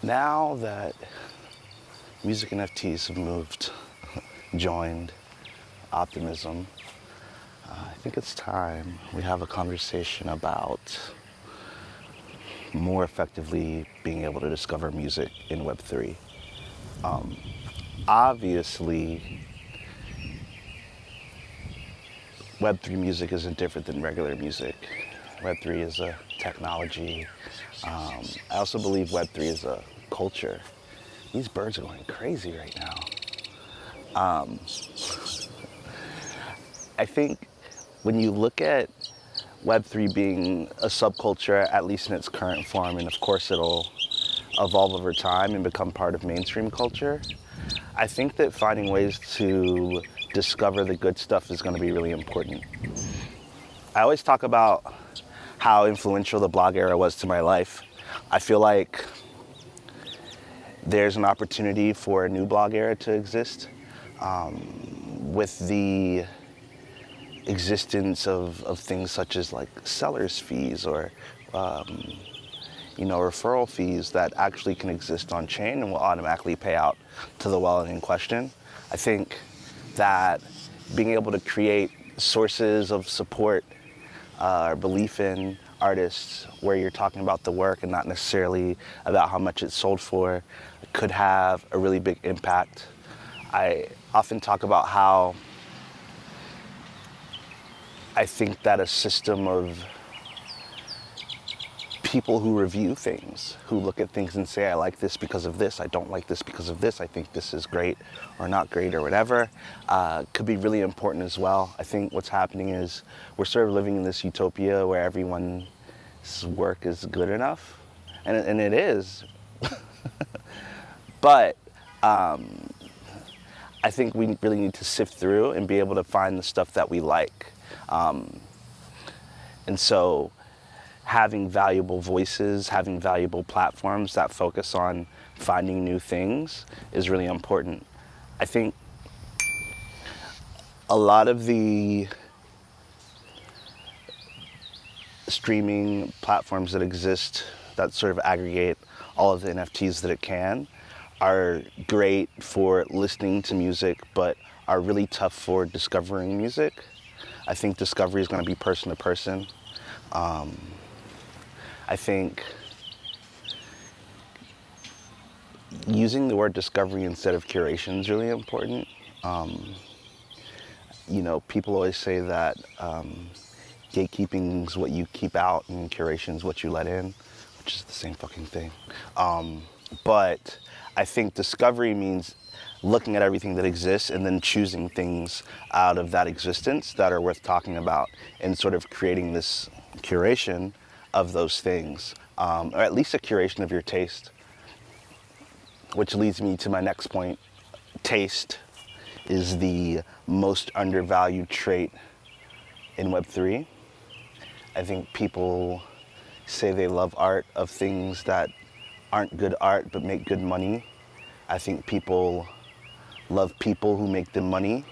Now that music NFTs have joined optimism, I think it's time we have a conversation about more effectively being able to discover music in Web3. Obviously, Web3 music isn't different than regular music. Web3 is a technology. I also believe Web3 is a culture. These birds are going crazy right now. I think when you look at Web3 being a subculture, at least in its current form, and of course it'll evolve over time and become part of mainstream culture, I think that finding ways to discover the good stuff is going to be really important. I always talk about how influential the blog era was to my life. I feel like there's an opportunity for a new blog era to exist with the existence of things such as like sellers fees or referral fees that actually can exist on chain and will automatically pay out to the wallet in question. I think that being able to create sources of support or belief in artists where you're talking about the work and not necessarily about how much it's sold for could have a really big impact. I often talk about how I think that a system of people who review things, who look at things and say, I like this because of this, I don't like this because of this, I think this is great or not great or whatever, could be really important as well. I think what's happening is we're sort of living in this utopia where everyone's work is good enough, and it is. But I think we really need to sift through and be able to find the stuff that we like. And so having valuable voices, having valuable platforms that focus on finding new things is really important. I think a lot of the streaming platforms that exist that sort of aggregate all of the NFTs that it can are great for listening to music, but are really tough for discovering music. I think discovery is going to be person to person. I think using the word discovery instead of curation is really important. People always say that gatekeeping is what you keep out and curation is what you let in, which is the same fucking thing. But I think discovery means looking at everything that exists and then choosing things out of that existence that are worth talking about and sort of creating this curation of those things, or at least a curation of your taste, which leads me to my next point. Taste is the most undervalued trait in Web3. I think people say they love art of things that aren't good art but make good money. I think people love people who make them money,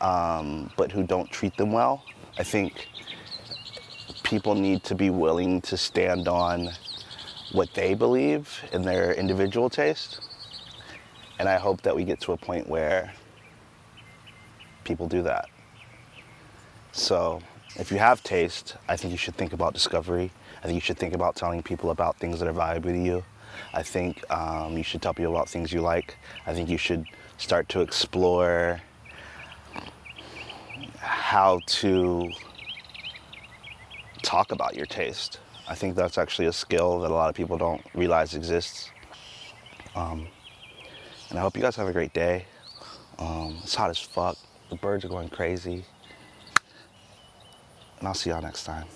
but who don't treat them well. I think people need to be willing to stand on what they believe in their individual taste. And I hope that we get to a point where people do that. So if you have taste, I think you should think about discovery. I think you should think about telling people about things that are valuable to you. I think you should tell people about things you like. I think you should start to explore how to talk about your taste. I think that's actually a skill that a lot of people don't realize exists. And I hope you guys have a great day. It's hot as fuck. The birds are going crazy. And I'll see y'all next time.